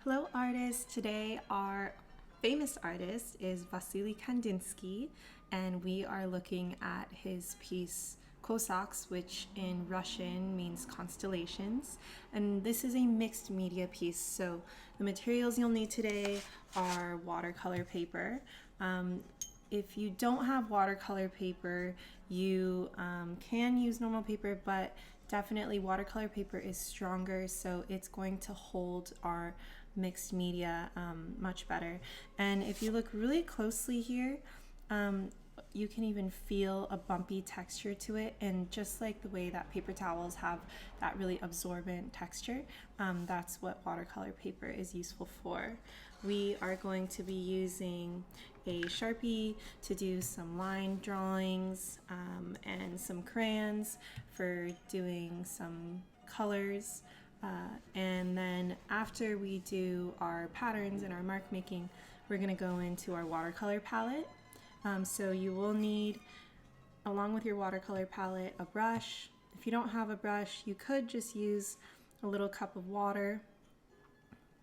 Hello artists! Today our famous artist is Vasily Kandinsky, and we are looking at his piece Cossacks, which in Russian means constellations. And this is a mixed media piece, so the materials you'll need today are watercolor paper. If you don't have watercolor paper, you can use normal paper, but definitely watercolor paper is stronger, so it's going to hold our mixed media much better. And if you look really closely here, you can even feel a bumpy texture to it, and just like the way that paper towels have that really absorbent texture, that's what watercolor paper is useful for. We are going to be using a Sharpie to do some line drawings and some crayons for doing some colors. And then after we do our patterns and our mark making, we're going to go into our watercolor palette. So you will need, along with your watercolor palette, a brush. If you don't have a brush, you could just use a little cup of water.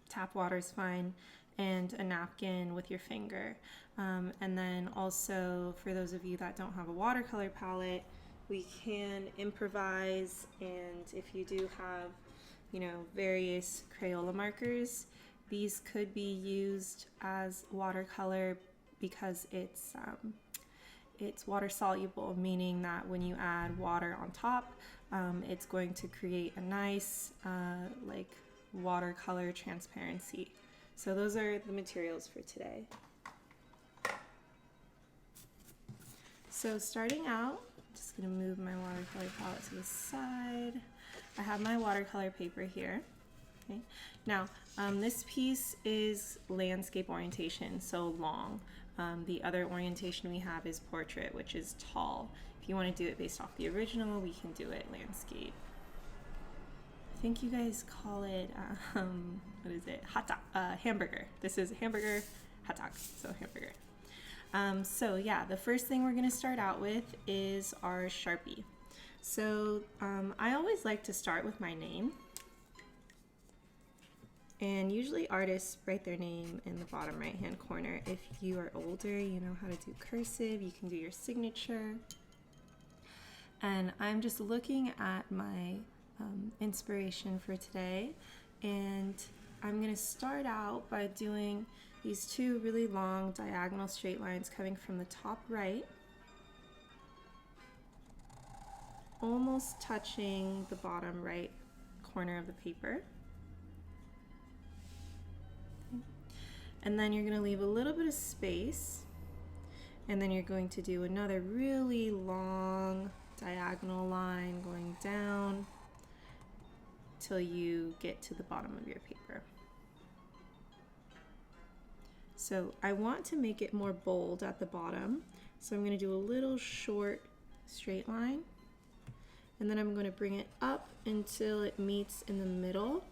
Tap water is fine, and a napkin with your finger. And then also, for those of you that don't have a watercolor palette, we can improvise, and if you do have various Crayola markers, these could be used as watercolor because it's water soluble, meaning that when you add water on top, it's going to create a nice like watercolor transparency. So those are the materials for today. So starting out, I'm just going to move my watercolor palette to the side. I have my watercolor paper here. Okay. Now, this piece is landscape orientation, so long. The other orientation we have is portrait, which is tall. If you want to do it based off the original, we can do it landscape. I think you guys call it, what is it? Hot dog, hamburger. This is hamburger, hot dog, so hamburger. So yeah, the first thing we're going to start out with is our Sharpie. So I always like to start with my name, and usually artists write their name in the bottom right hand corner. If you are older, you know how to do cursive, you can do your signature. And I'm just looking at my inspiration for today, and I'm going to start out by doing these two really long diagonal straight lines coming from the top right, almost touching the bottom right corner of the paper. Okay. And then you're going to leave a little bit of space, and then you're going to do another really long diagonal line going down till you get to the bottom of your paper. So I want to make it more bold at the bottom, so I'm going to do a little short straight line, and then I'm going to bring it up until it meets in the middle,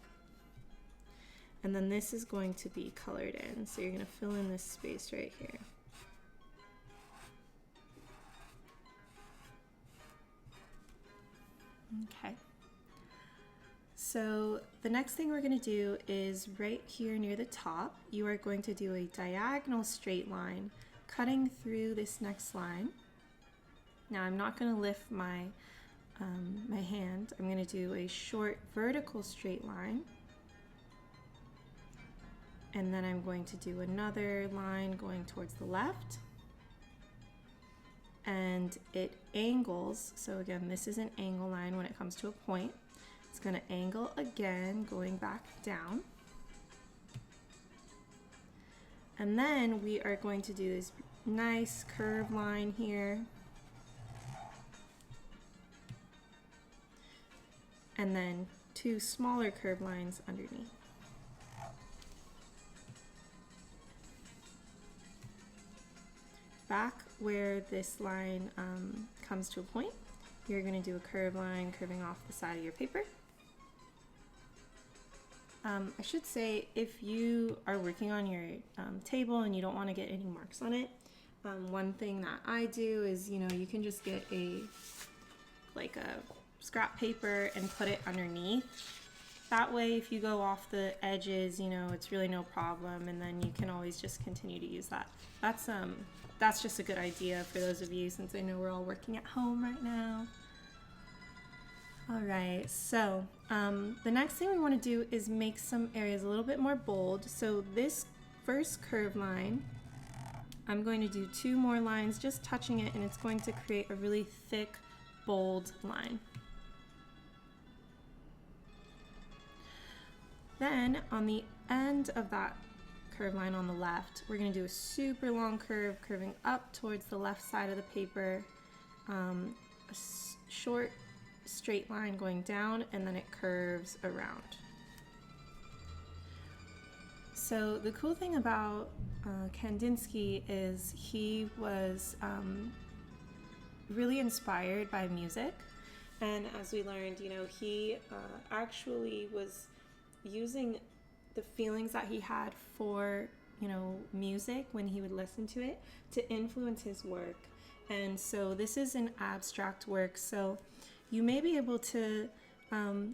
and then this is going to be colored in, so you're going to fill in this space right here. Okay. So the next thing we're going to do is right here near the top, you are going to do a diagonal straight line cutting through this next line. Now I'm not going to lift my hand. I'm going to do a short vertical straight line, and then I'm going to do another line going towards the left, and it angles. So again, this is an angle line when it comes to a point. It's going to angle again, going back down. And then we are going to do this nice curved line here. And then two smaller curved lines underneath. Back where this line comes to a point, you're going to do a curved line curving off the side of your paper. I should say, if you are working on your table and you don't want to get any marks on it, one thing that I do is, you can just get a scrap paper and put it underneath, That way, if you go off the edges, you know, it's really no problem, and then you can always just continue to use that. That's just a good idea for those of you, since I know we're all working at home right now. All right, so the next thing we want to do is make some areas a little bit more bold. So this first curve line, I'm going to do 2 more lines, just touching it, and it's going to create a really thick, bold line. Then on the end of that curve line on the left, we're going to do a super long curve, curving up towards the left side of the paper, a short straight line going down, and then it curves around. So the cool thing about Kandinsky is he was really inspired by music, and as we learned, you know, he actually was using the feelings that he had for, you know, music when he would listen to it to influence his work. And so this is an abstract work, so you may be able to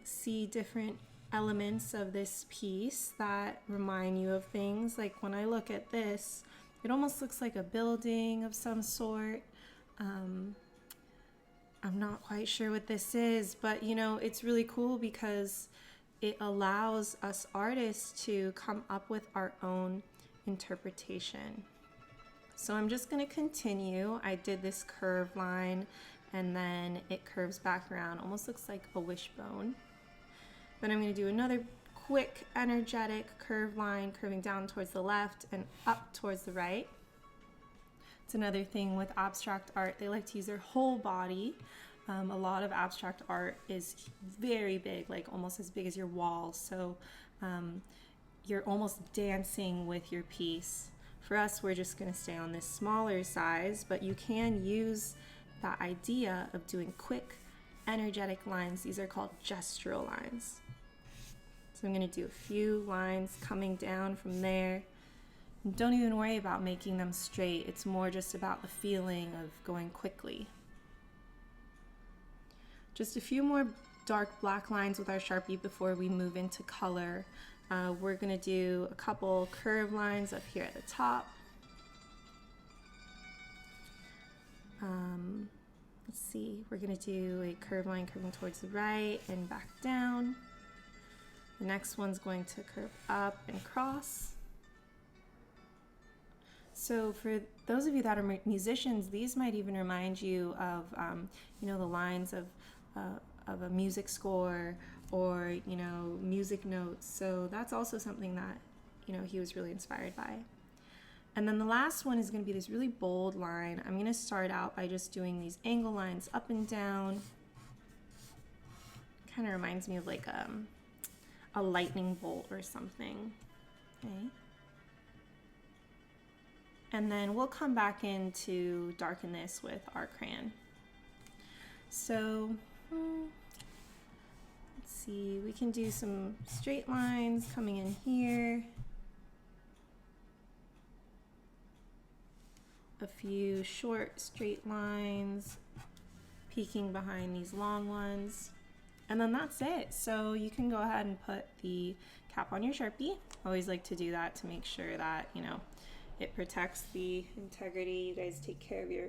see different elements of this piece that remind you of things. Like when I look at this, it almost looks like a building of some sort. I'm not quite sure what this is, but you know, it's really cool because it allows us artists to come up with our own interpretation. So I'm just going to continue. I did this curve line and then it curves back around, almost looks like a wishbone. Then I'm going to do another quick, energetic curve line curving down towards the left and up towards the right. It's another thing with abstract art, they like to use their whole body. A lot of abstract art is very big, like almost as big as your wall, so you're almost dancing with your piece. For us, we're just going to stay on this smaller size, but you can use that idea of doing quick, energetic lines. These are called gestural lines. So I'm going to do a few lines coming down from there. Don't even worry about making them straight. It's more just about the feeling of going quickly. Just a few more dark black lines with our Sharpie before we move into color. We're going to do a couple curve lines up here at the top. Let's see, we're going to do a curve line curving towards the right and back down. The next one's going to curve up and cross. So for those of you that are musicians, these might even remind you of, you know, the lines of a music score or, you know, music notes. So that's also something that, you know, he was really inspired by. And then the last one is going to be this really bold line. I'm going to start out by just doing these angle lines up and down. Kind of reminds me of like a lightning bolt or something. Okay. And then we'll come back in to darken this with our crayon. So let's see, we can do some straight lines coming in here. A few short straight lines peeking behind these long ones. And then that's it. So you can go ahead and put the cap on your Sharpie. I always like to do that to make sure that, you know, it protects the integrity. You guys take care of your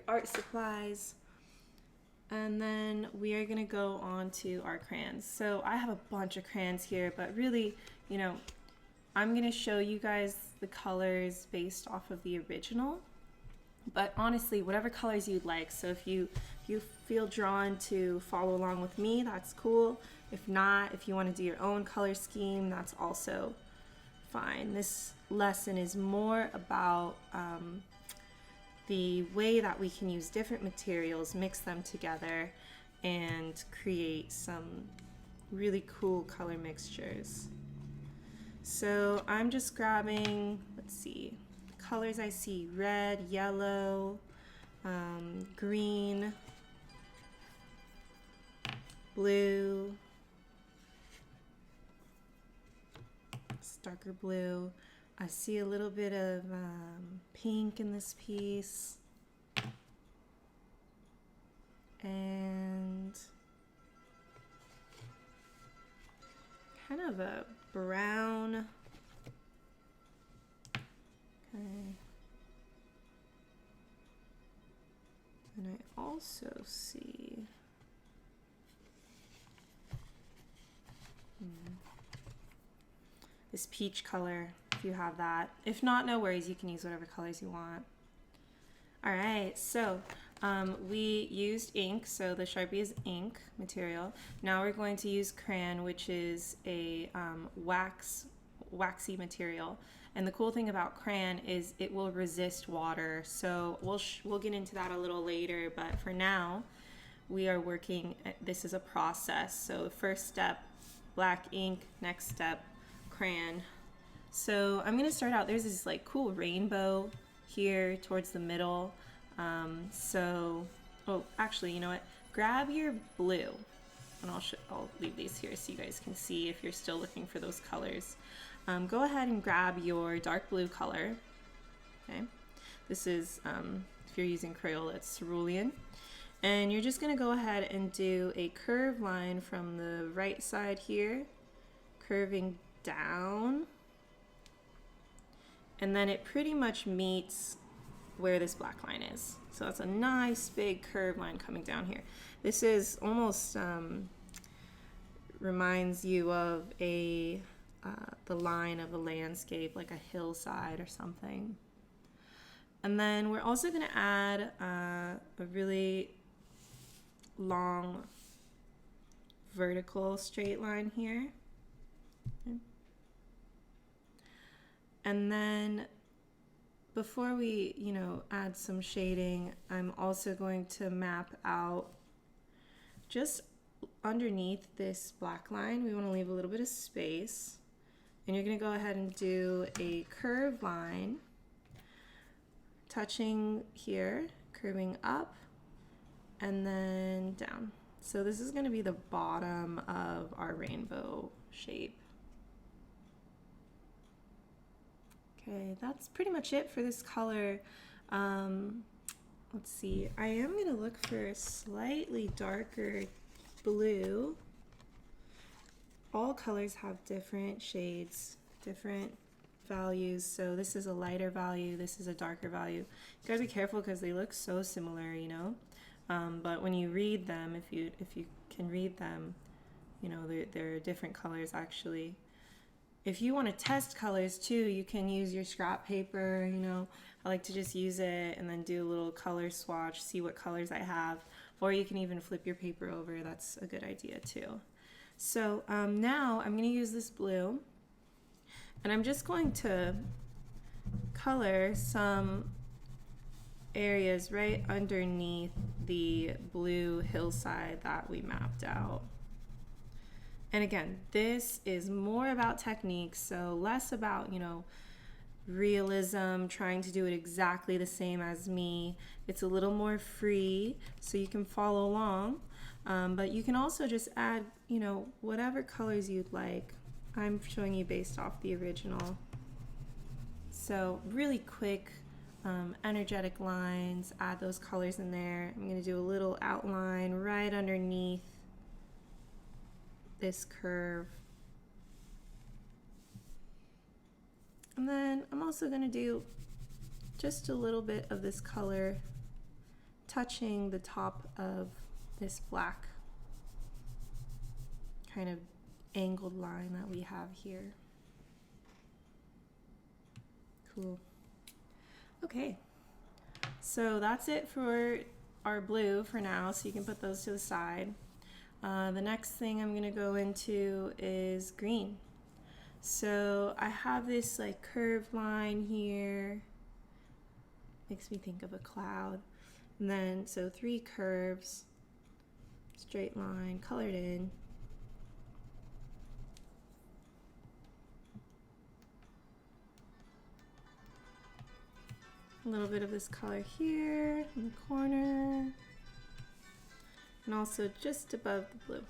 art supplies. And then we are gonna go on to our crayons. So I have a bunch of crayons here, but really, you know, I'm gonna show you guys the colors based off of the original. But honestly, whatever colors you'd like. So if you feel drawn to follow along with me, that's cool. If not, if you want to do your own color scheme, that's also fine. This lesson is more about the way that we can use different materials, mix them together, and create some really cool color mixtures. So I'm just grabbing, let's see, the colors I see: red, yellow, green, blue, darker blue. I see a little bit of pink in this piece, and kind of a brown. Okay. And I also see this peach color, if you have that. If not, no worries, you can use whatever colors you want. All right, so we used ink, so the Sharpie is ink material. Now we're going to use crayon, which is a waxy material. And the cool thing about crayon is it will resist water. So we'll get into that a little later, but for now, we are working, this is a process. So first step, black ink, next step, crayon. So I'm gonna start out, there's this like cool rainbow here towards the middle. Oh, actually, you know what? Grab your blue, and I'll leave these here so you guys can see if you're still looking for those colors. Go ahead and grab your dark blue color. Okay, this is if you're using Crayon, it's cerulean, and you're just gonna go ahead and do a curved line from the right side here, curving down, and then it pretty much meets where this black line is. So that's a nice big curved line coming down here. This is almost reminds you of the line of a landscape, like a hillside or something. And then we're also going to add a really long vertical straight line here. Okay. And then before we, add some shading, I'm also going to map out just underneath this black line. We want to leave a little bit of space. And you're going to go ahead and do a curved line, touching here, curving up, and then down. So this is going to be the bottom of our rainbow shape. Okay, that's pretty much it for this color. Let's see, I am going to look for a slightly darker blue. All colors have different shades, different values. So this is a lighter value, this is a darker value. You gotta be careful because they look so similar, but when you read them, if you can read them, they're different colors actually. If you want to test colors too, you can use your scrap paper. I like to just use it and then do a little color swatch, see what colors I have, or you can even flip your paper over. That's a good idea too. So now I'm going to use this blue, and I'm just going to color some areas right underneath the blue hillside that we mapped out. And again, this is more about technique, so less about, realism, trying to do it exactly the same as me. It's a little more free, so you can follow along, but you can also just add, whatever colors you'd like. I'm showing you based off the original. So really quick, energetic lines, add those colors in there. I'm gonna do a little outline right underneath this curve. And then I'm also going to do just a little bit of this color touching the top of this black kind of angled line that we have here. Cool. Okay, so that's it for our blue for now, so you can put those to the side. The next thing I'm going to go into is green. So I have this like curved line here. Makes me think of a cloud. And then, so 3 curves, straight line, colored in. A little bit of this color here in the corner. And also just above the blue.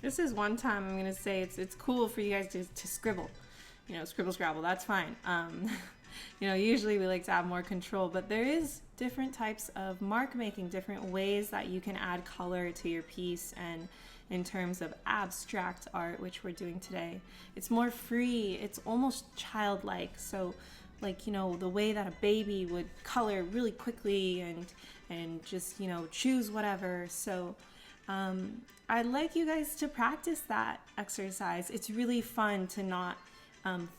This is one time I'm gonna say it's cool for you guys to scribble, you know, scribble scrabble. That's fine. You know, usually we like to have more control, but there is different types of mark making, different ways that you can add color to your piece. And in terms of abstract art, which we're doing today, it's more free. It's almost childlike. So, like, you know, the way that a baby would color really quickly and just, you know, choose whatever. So I'd like you guys to practice that exercise. It's really fun to not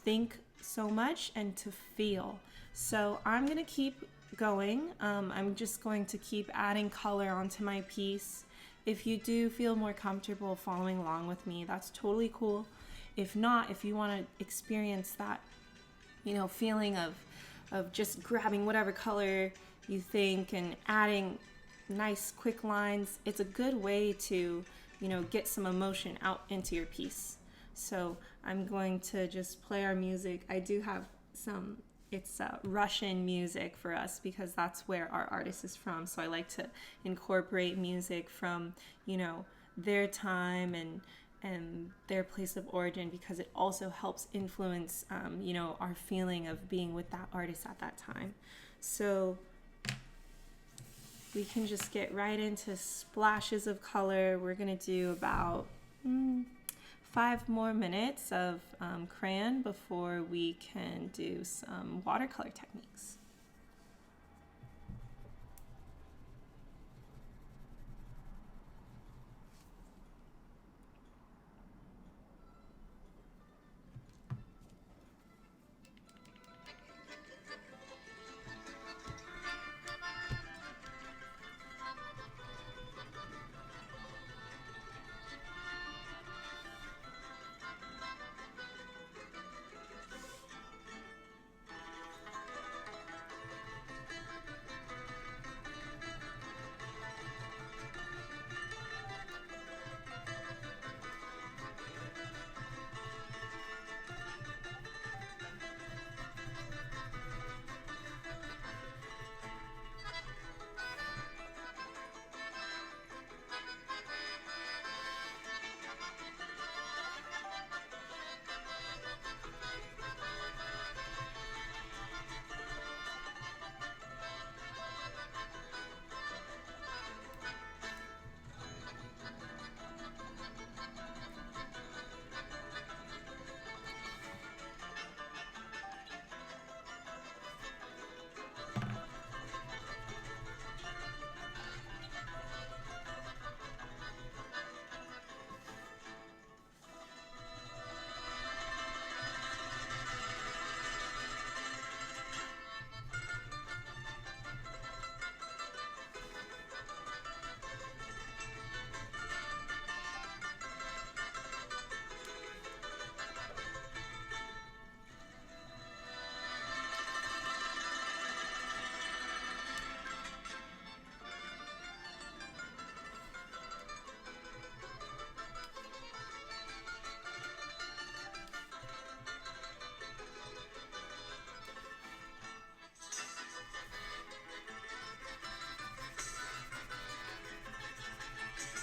think so much and to feel. So I'm gonna keep going. I'm just going to keep adding color onto my piece. If you do feel more comfortable following along with me, that's totally cool. If not, if you want to experience that, you know, feeling of just grabbing whatever color you think and adding nice quick lines, it's a good way to, you know, get some emotion out into your piece. So I'm going to just play our music. I do have some, it's Russian music for us because that's where our artist is from. So I like to incorporate music from, you know, their time and their place of origin, because it also helps influence, you know, our feeling of being with that artist at that time. So we can just get right into splashes of color. We're gonna do about 5 more minutes of crayon before we can do some watercolor techniques.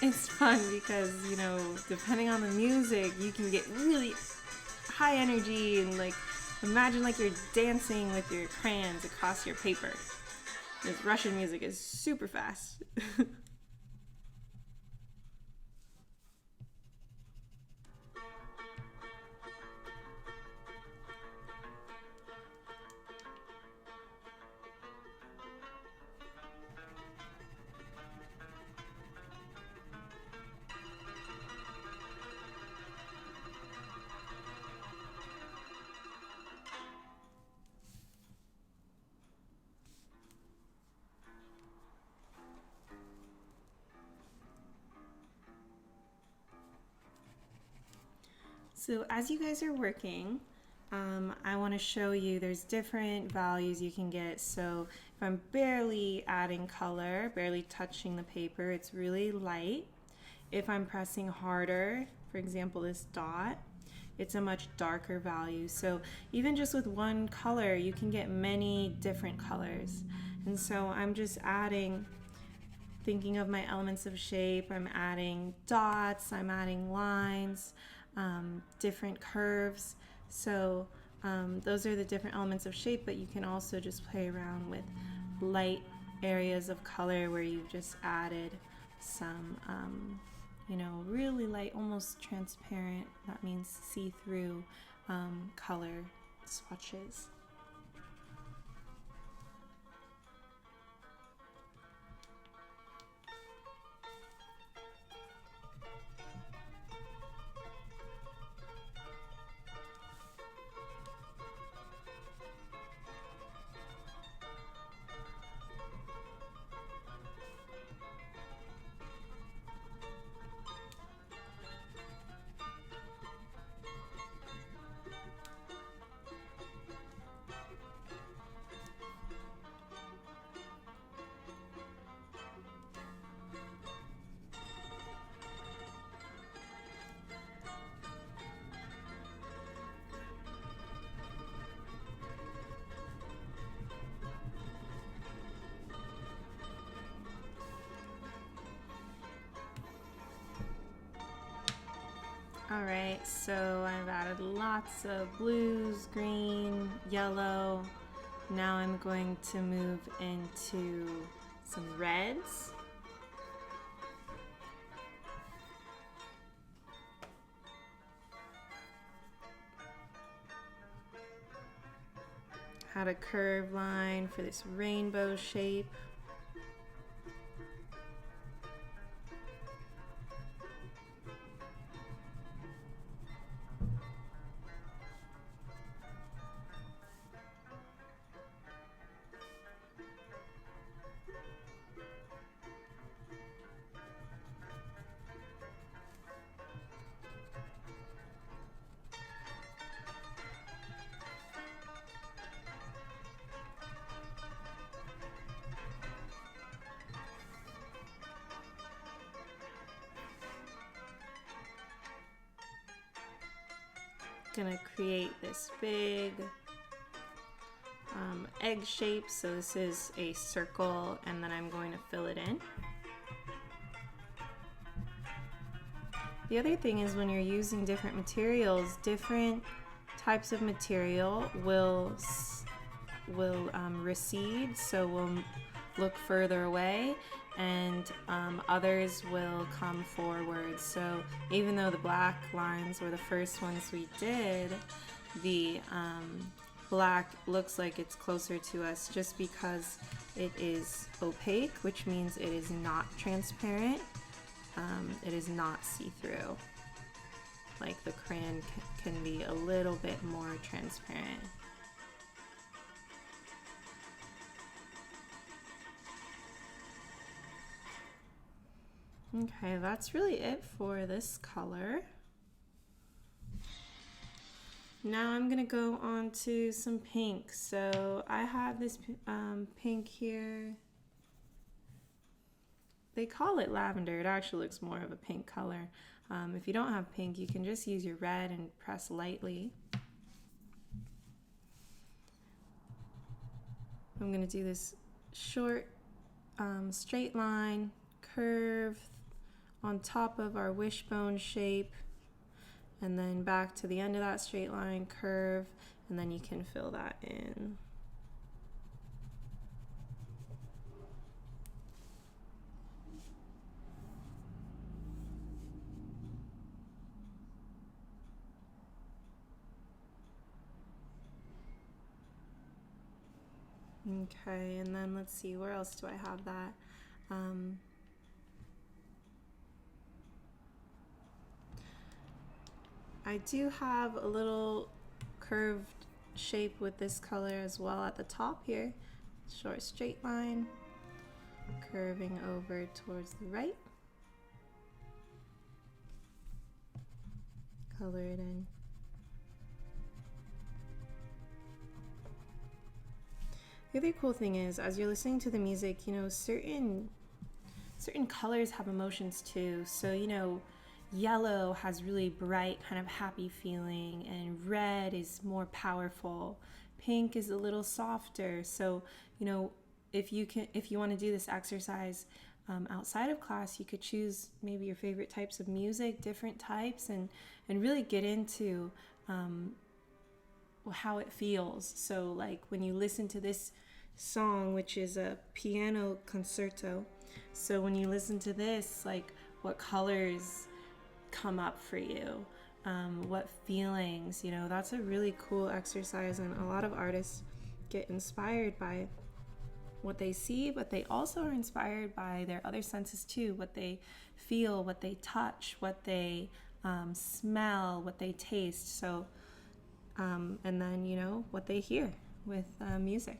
It's fun because, you know, depending on the music, you can get really high energy and like imagine like you're dancing with your crayons across your paper. This Russian music is super fast. So as you guys are working, I want to show you there's different values you can get. So if I'm barely adding color, barely touching the paper, it's really light. If I'm pressing harder, for example this dot, it's a much darker value. So even just with one color, you can get many different colors. And so I'm just adding thinking of my elements of shape, I'm adding dots, I'm adding lines, different curves. So those are the different elements of shape, but you can also just play around with light areas of color where you've just added some, really light, almost transparent, that means see-through color swatches. Alright, so I've added lots of blues, green, yellow. Now I'm going to move into some reds. Add a curved line for this rainbow shape. Gonna create this big egg shape. So this is a circle, and then I'm going to fill it in. The other thing is when you're using different materials, different types of material will recede, so will look further away, and others will come forward. So even though the black lines were the first ones we did, the black looks like it's closer to us just because it is opaque, which means it is not transparent. It is not see-through. Like the crayon can be a little bit more transparent. Okay, that's really it for this color. Now I'm gonna go on to some pink. So I have this pink here. They call it lavender. It actually looks more of a pink color. If you don't have pink, you can just use your red and press lightly. I'm gonna do this short straight line, curve on top of our wishbone shape, and then back to the end of that straight line, curve, and then you can fill that in. Okay, and then let's see, where else do I have that? I do have a little curved shape with this color as well at the top here. Short straight line, curving over towards the right. Color it in. The other cool thing is, as you're listening to the music, you know, certain colors have emotions too. So, you know, yellow has really bright, kind of happy feeling, and red is more powerful. Pink is a little softer. So, you know, if you want to do this exercise, outside of class, you could choose maybe your favorite types of music, different types, and really get into how it feels. So like when you listen to this song, which is a piano concerto, so when you listen to this, like what colors come up for you, what feelings, you know, that's a really cool exercise. And a lot of artists get inspired by what they see, but they also are inspired by their other senses too, what they feel, what they touch, what they smell, what they taste. So and then, you know, what they hear with music.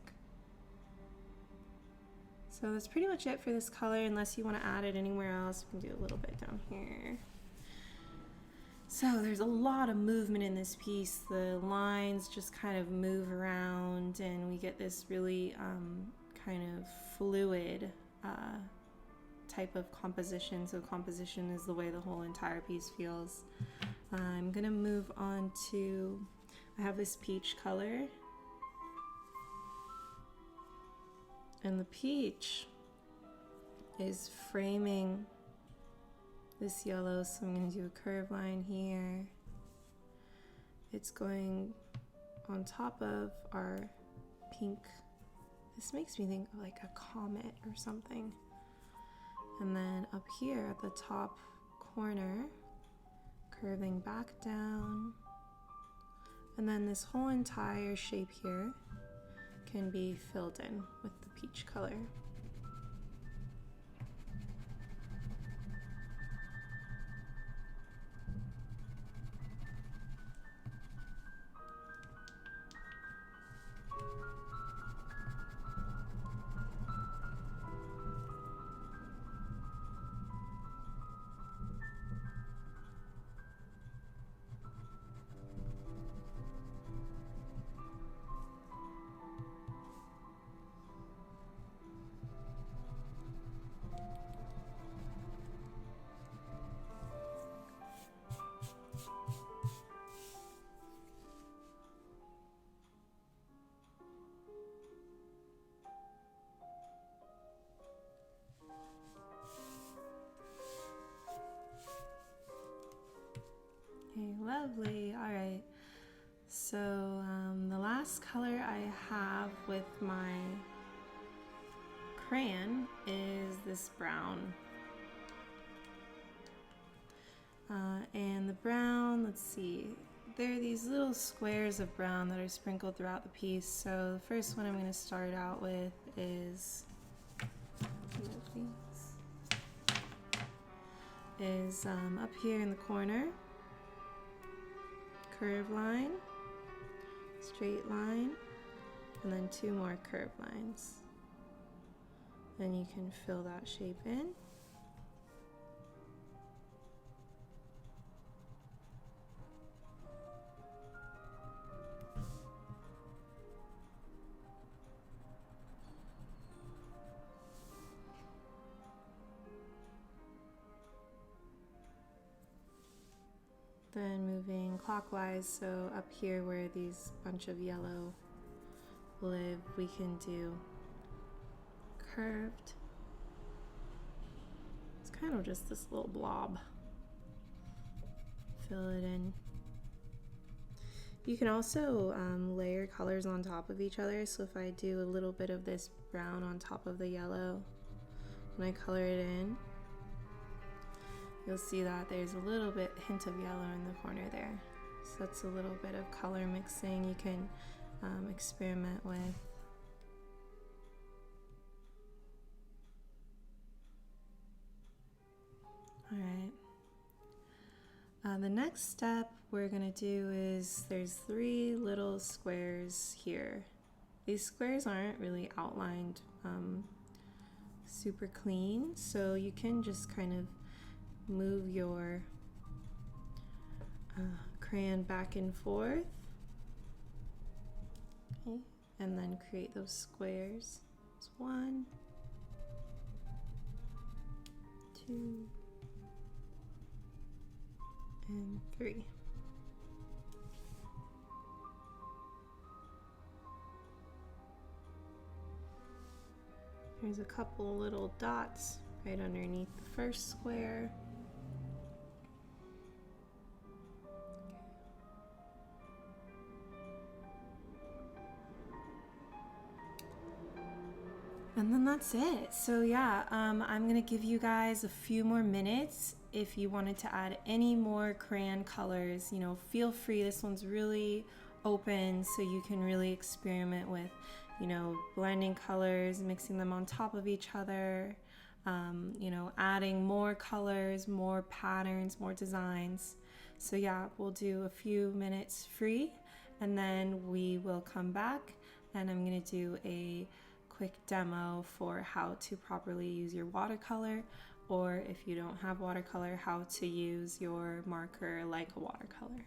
So that's pretty much it for this color, unless you want to add it anywhere else. We can do a little bit down here. So there's a lot of movement in this piece. The lines just kind of move around, and we get this really kind of fluid type of composition. So composition is the way the whole entire piece feels. I'm gonna move on to, I have this peach color, and the peach is framing this yellow, so I'm going to do a curved line here. It's going on top of our pink. This makes me think of like a comet or something. And then up here at the top corner, curving back down. And then this whole entire shape here can be filled in with the peach color. Okay, lovely. All right. So the last color I have with my crayon is this brown. And the brown, let's see, there are these little squares of brown that are sprinkled throughout the piece. So the first one I'm going to start out with is up here in the corner. Curved line, straight line, and then two more curved lines. Then you can fill that shape in. Then moving clockwise, so up here where these bunch of yellow live, we can do curved. It's kind of just this little blob. Fill it in. You can also layer colors on top of each other. So if I do a little bit of this brown on top of the yellow, when I color it in, you'll see that there's a little bit hint of yellow in the corner there. So that's a little bit of color mixing you can experiment with. All right. The next step we're gonna do is there's 3 little squares here. These squares aren't really outlined super clean, so you can just kind of move your crayon back and forth, okay, and then create those squares. It's 1, 2, and 3. There's a couple little dots right underneath the first square. And then that's it. So yeah, I'm gonna give you guys a few more minutes. If you wanted to add any more crayon colors, you know, feel free. This one's really open, so you can really experiment with, you know, blending colors, mixing them on top of each other, you know, adding more colors, more patterns, more designs. So yeah, we'll do a few minutes free, and then we will come back and I'm gonna do a quick demo for how to properly use your watercolor, or if you don't have watercolor, how to use your marker like a watercolor.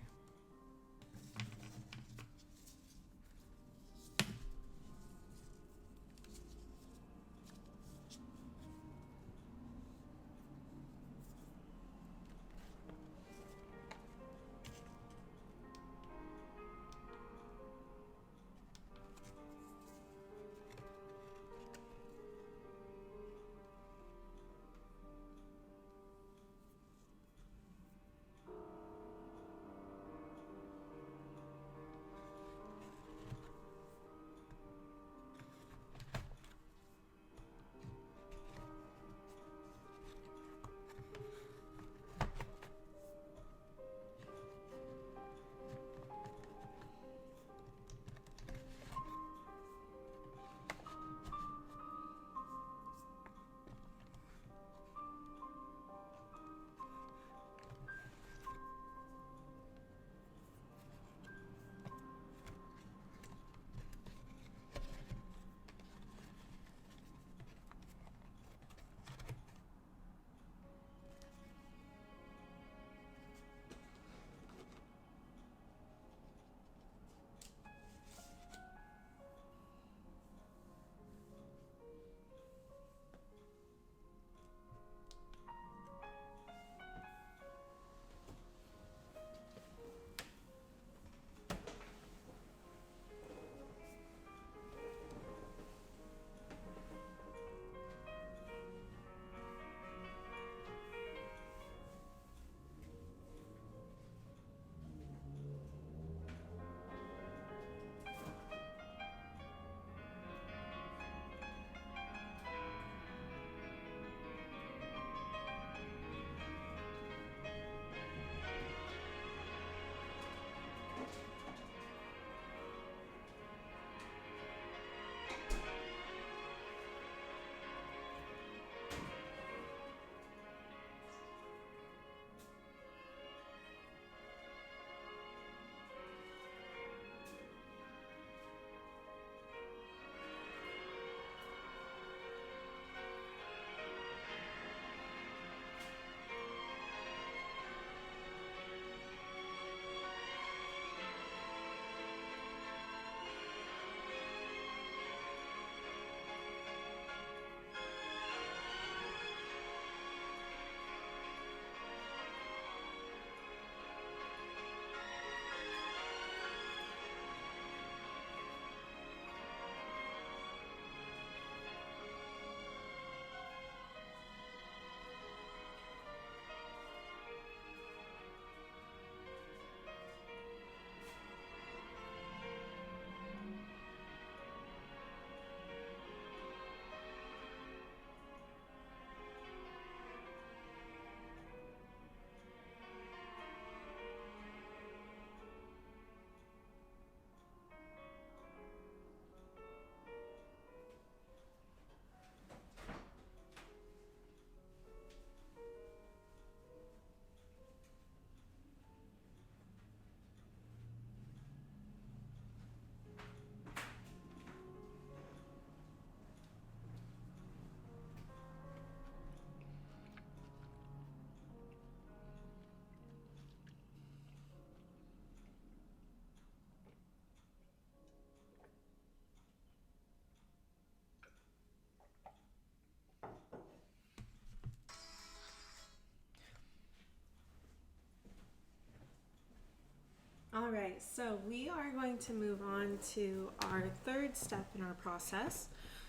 All right, so we are going to move on to our third step in our process.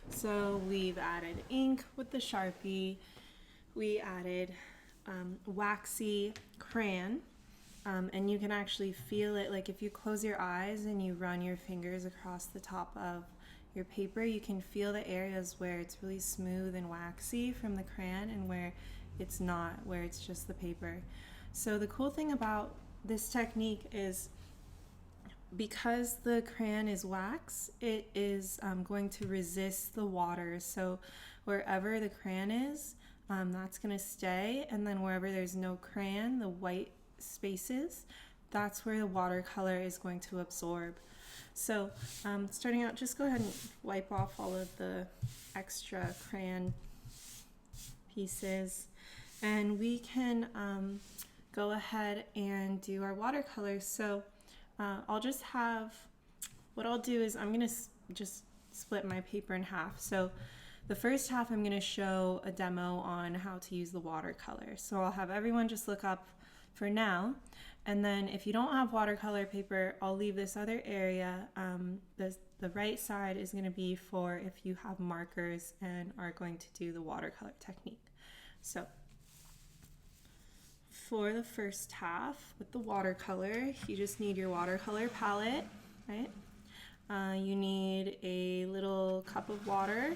So we've added ink with the Sharpie, we added waxy crayon. And you can actually feel it, like if you close your eyes and you run your fingers across the top of your paper, you can feel the areas where it's really smooth and waxy from the crayon and where it's not, where it's just the paper. So the cool thing about this technique is because the crayon is wax, it is going to resist the water. So wherever the crayon is, that's going to stay, and then wherever there's no crayon, the white spaces, that's where the watercolor is going to absorb. So starting out, just go ahead and wipe off all of the extra crayon pieces, and we can go ahead and do our watercolor. So I'll just have, what I'll do is I'm going to just split my paper in half. So the first half I'm going to show a demo on how to use the watercolor. So I'll have everyone just look up for now, and then if you don't have watercolor paper, I'll leave this other area. The right side is going to be for if you have markers and are going to do the watercolor technique. So for the first half with the watercolor, you just need your watercolor palette, right? You need a little cup of water,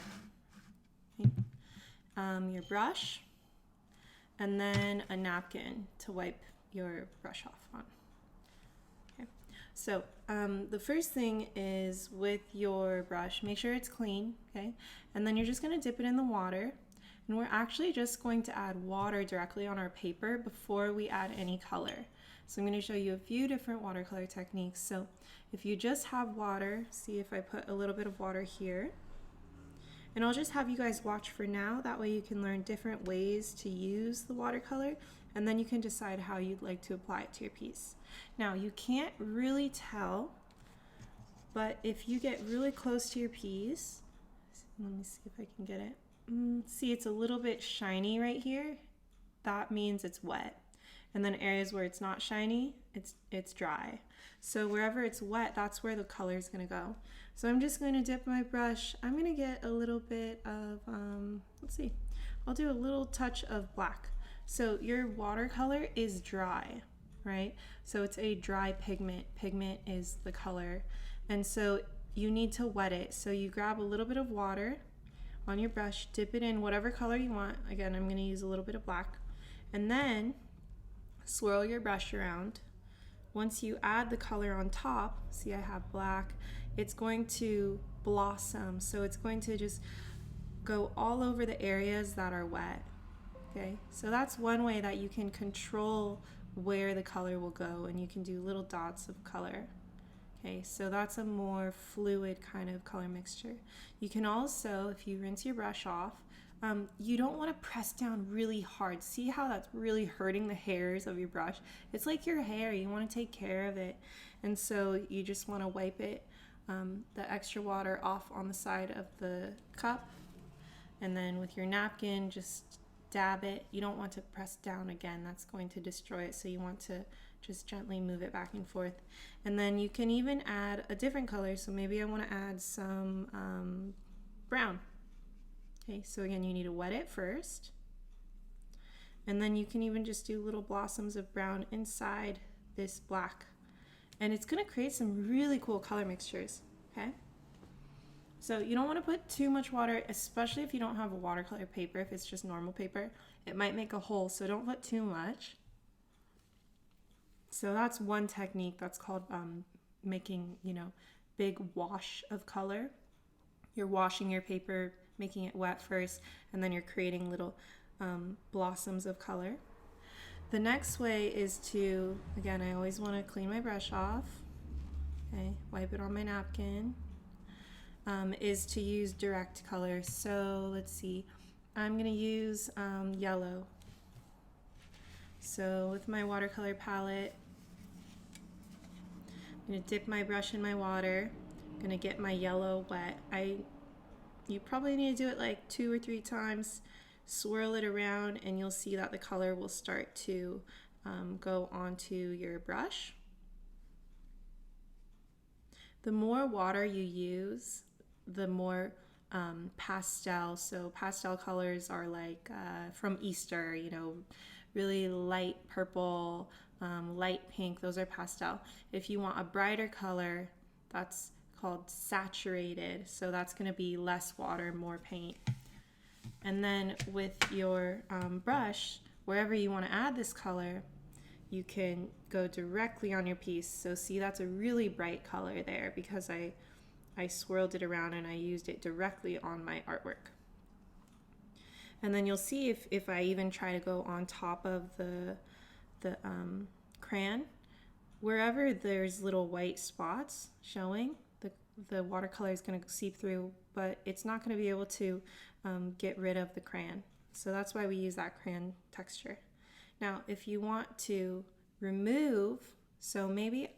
your brush, and then a napkin to wipe your brush off on. Okay. So the first thing is with your brush, make sure it's clean, okay? And then you're just going to dip it in the water, and we're actually just going to add water directly on our paper before we add any color. So I'm going to show you a few different watercolor techniques. So if you just have water, see if I put a little bit of water here. And I'll just have you guys watch for now, that way you can learn different ways to use the watercolor, and then you can decide how you'd like to apply it to your piece. Now, you can't really tell, but if you get really close to your piece, let me see if I can get it. See, it's a little bit shiny right here. That means it's wet. And then areas where it's not shiny, it's dry. So wherever it's wet, that's where the color is going to go. So I'm just going to dip my brush. I'm going to get a little bit of, let's see, I'll do a little touch of black. So your watercolor is dry, right? So it's a dry pigment. Pigment is the color. And so you need to wet it. So you grab a little bit of water on your brush, dip it in whatever color you want. Again, I'm going to use a little bit of black. And then swirl your brush around. Once you add the color on top, see I have black, it's going to blossom. So it's going to just go all over the areas that are wet. Okay, so that's one way that you can control where the color will go, and you can do little dots of color. Okay, so that's a more fluid kind of color mixture. You can also, if you rinse your brush off, you don't want to press down really hard. See how that's really hurting the hairs of your brush? It's like your hair, you want to take care of it. And so you just want to wipe it, the extra water off on the side of the cup. And then with your napkin, just dab it. You don't want to press down again, that's going to destroy it. So you want to just gently move it back and forth. And then you can even add a different color. So maybe I want to add some brown. Okay, so again, you need to wet it first. And then you can even just do little blossoms of brown inside this black. And it's going to create some really cool color mixtures, okay? So you don't want to put too much water, especially if you don't have a watercolor paper. If it's just normal paper, it might make a hole, so don't put too much. So that's one technique that's called making, big wash of color. You're washing your paper, making it wet first, and then you're creating little blossoms of color. The next way is to, again, I always want to clean my brush off, okay, wipe it on my napkin, is to use direct color. So let's see, I'm going to use yellow. So with my watercolor palette, I'm going to dip my brush in my water, I'm going to get my yellow wet. You probably need to do it like 2 or 3 times, swirl it around, and you'll see that the color will start to go onto your brush. The more water you use, the more pastel. So pastel colors are like from Easter, you know, really light purple, light pink. Those are pastel. If you want a brighter color, that's called saturated. So that's going to be less water, more paint. And then with your brush, wherever you want to add this color, you can go directly on your piece. So see, that's a really bright color there because I swirled it around and I used it directly on my artwork. And then you'll see if I even try to go on top of the crayon, wherever there's little white spots showing, the watercolor is going to seep through, but it's not going to be able to get rid of the crayon. So that's why we use that crayon texture. Now, if you want to remove, so maybe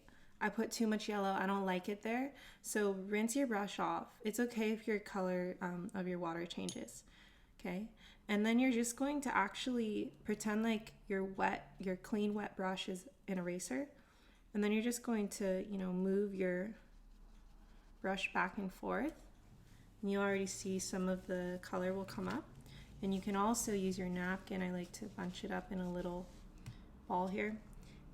I put too much yellow, I don't like it there, so rinse your brush off. It's okay if your color of your water changes, okay? And then you're just going to actually pretend like your clean wet brush is an eraser, and then you're just going to, you know, move your brush back and forth, and you already see some of the color will come up. And you can also use your napkin. I like to bunch it up in a little ball here,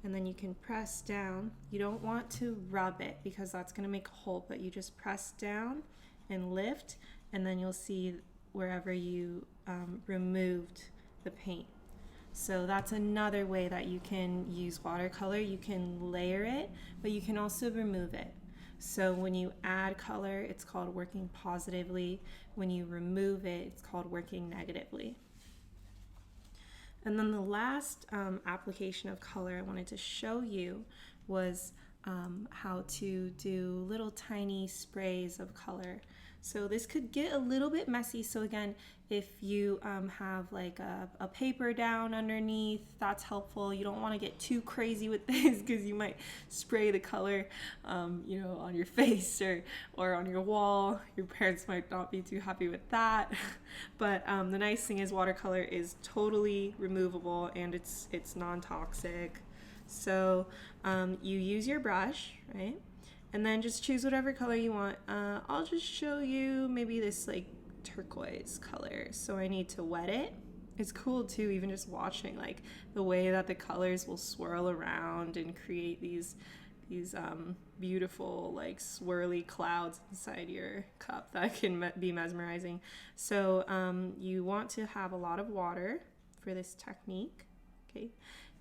and then you can press down. You don't want to rub it because that's going to make a hole, but you just press down and lift, and then you'll see wherever you removed the paint. So that's another way that you can use watercolor. You can layer it, but you can also remove it. So when you add color, it's called working positively. When you remove it, it's called working negatively. And then the last application of color I wanted to show you was how to do little tiny sprays of color. So this could get a little bit messy. So again, if you have like a paper down underneath, that's helpful. You don't want to get too crazy with this because you might spray the color, you know, on your face or on your wall. Your parents might not be too happy with that. But the nice thing is watercolor is totally removable and it's non-toxic. So you use your brush, right? And then just choose whatever color you want. I'll just show you maybe this like turquoise color. So I need to wet it. It's cool too, even just watching like the way that the colors will swirl around and create these beautiful like swirly clouds inside your cup that can be mesmerizing. So you want to have a lot of water for this technique. Okay,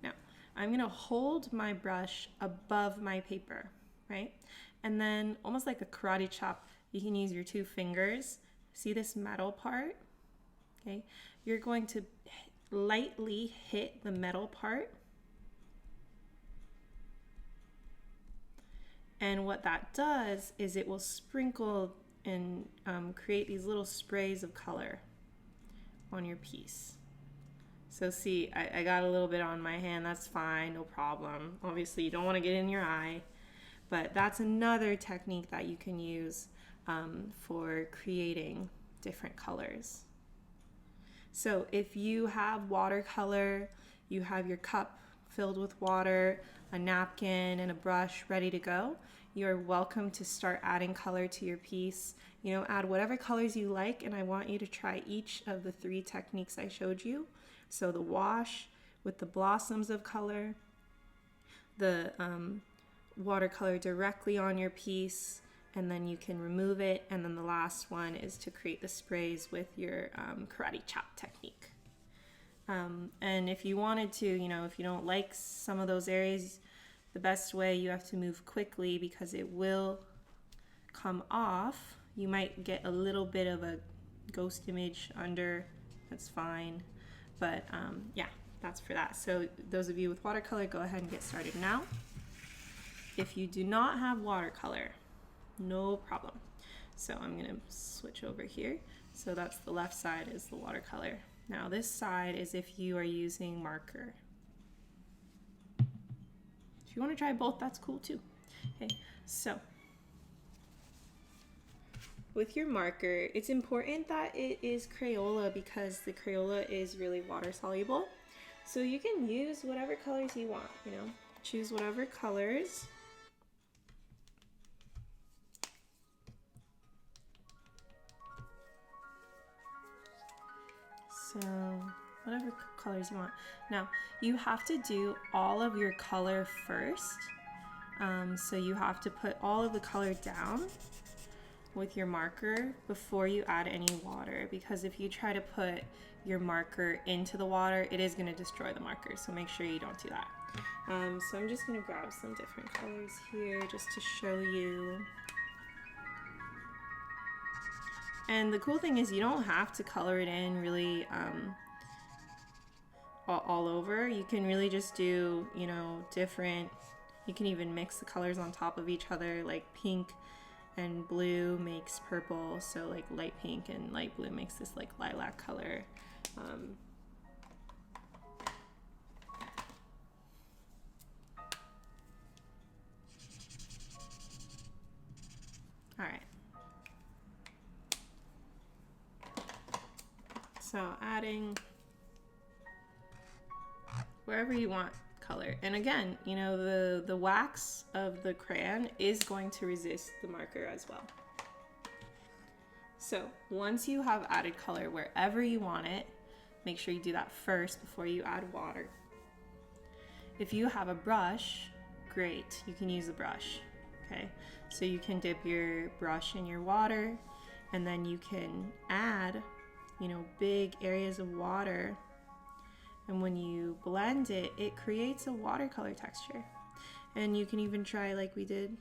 now I'm gonna hold my brush above my paper, right? And then almost like a karate chop, you can use your two fingers. See this metal part? Okay, you're going to lightly hit the metal part. And what that does is it will sprinkle and create these little sprays of color on your piece. So see, I got a little bit on my hand, that's fine, no problem. Obviously you don't want to get in your eye. But that's another technique that you can use for creating different colors. So if you have watercolor, you have your cup filled with water, a napkin, and a brush ready to go, you're welcome to start adding color to your piece. You know, add whatever colors you like, and I want you to try each of the 3 techniques I showed you. So the wash with the blossoms of color, the watercolor directly on your piece, and then you can remove it, and then the last one is to create the sprays with your karate chop technique. And if you wanted to, you know, if you don't like some of those areas, the best way, you have to move quickly because it will come off. You might get a little bit of a ghost image under, that's fine, but yeah, that's for that. So those of you with watercolor, go ahead and get started now. If you do not have watercolor, no problem. So I'm gonna switch over here. So that's the left side is the watercolor. Now this side is if you are using marker. If you wanna try both, that's cool too. Okay, so with your marker, it's important that it is Crayola because the Crayola is really water soluble. So you can use whatever colors you want, you know, choose whatever colors. So whatever colors you want. Now you have to do all of your color first. So you have to put all of the color down with your marker before you add any water, because if you try to put your marker into the water, it is going to destroy the marker, so make sure you don't do that. So I'm just going to grab some different colors here just to show you. And the cool thing is you don't have to color it in really all over. You can really just do, you know, different, you can even mix the colors on top of each other, like pink and blue makes purple, so like light pink and light blue makes this like lilac color. All right. So adding wherever you want color. And again, you know, the wax of the crayon is going to resist the marker as well. So once you have added color wherever you want it, make sure you do that first before you add water. If you have a brush, great, you can use the brush, okay? So you can dip your brush in your water, and then you can add, you know, big areas of water. And when you blend it, it creates a watercolor texture. And you can even try, like we did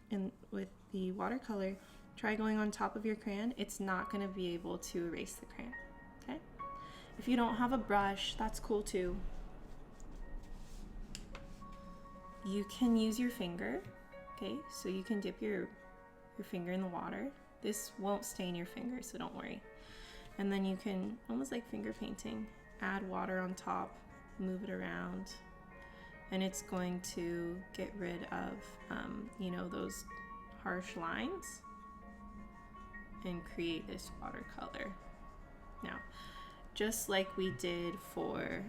with the watercolor, try going on top of your crayon. It's not going to be able to erase the crayon, okay? If you don't have a brush, that's cool too. You can use your finger, okay? So you can dip your finger in the water. This won't stain your finger, so don't worry. And then you can, almost like finger painting, add water on top, move it around, and it's going to get rid of, you know, those harsh lines and create this watercolor. Now, just like we did for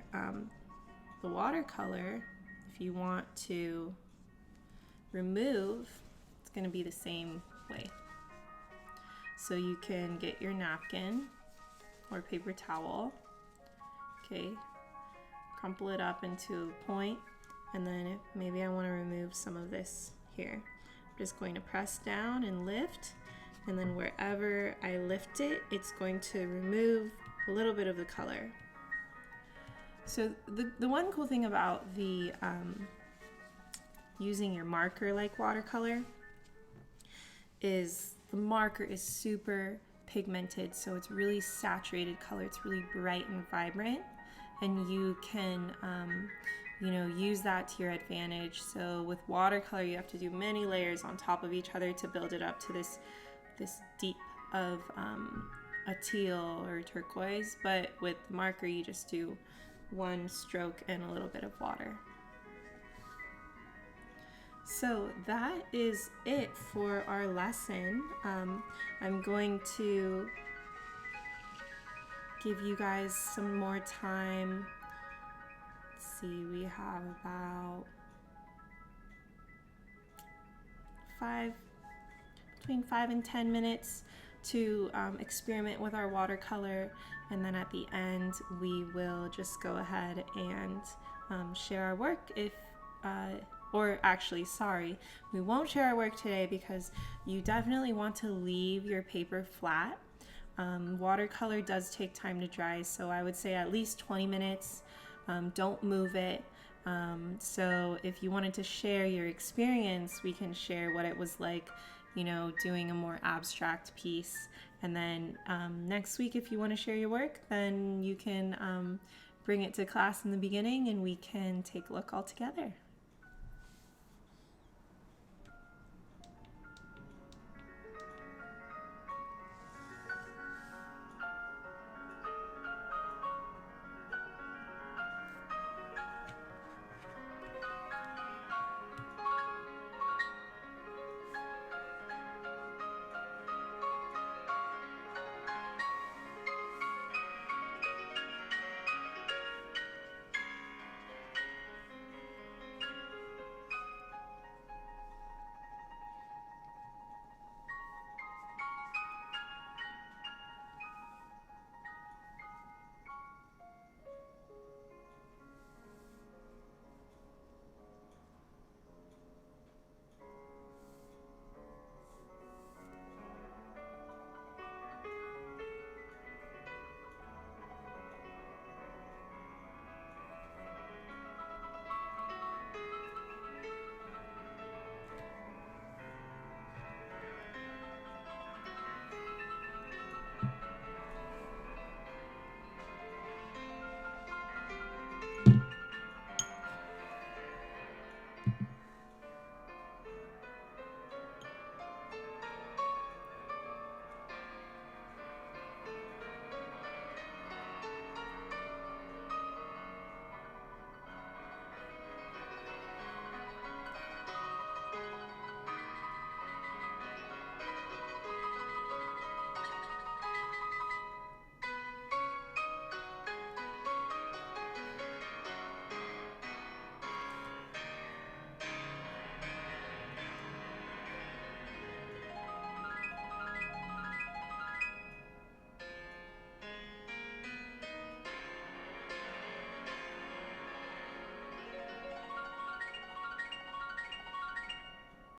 the watercolor, if you want to remove, it's going to be the same way. So you can get your napkin or paper towel, okay, crumple it up into a point, and then if maybe I want to remove some of this here, I'm just going to press down and lift, and then wherever I lift it, it's going to remove a little bit of the color. So the one cool thing about the using your marker like watercolor is the marker is super pigmented, so it's really saturated color, it's really bright and vibrant, and you can you know, use that to your advantage. So with watercolor you have to do many layers on top of each other to build it up to this deep of a teal or turquoise, but with the marker you just do one stroke and a little bit of water. So that is it for our lesson. I'm going to give you guys some more time. Let's see, we have about between 5 and 10 minutes to experiment with our watercolor, and then at the end we will just go ahead and share our work. Or actually, sorry, we won't share our work today because you definitely want to leave your paper flat. Watercolor does take time to dry, so I would say at least 20 minutes. Don't move it. So if you wanted to share your experience, we can share what it was like, you know, doing a more abstract piece. And then next week, if you want to share your work, then you can bring it to class in the beginning and we can take a look all together.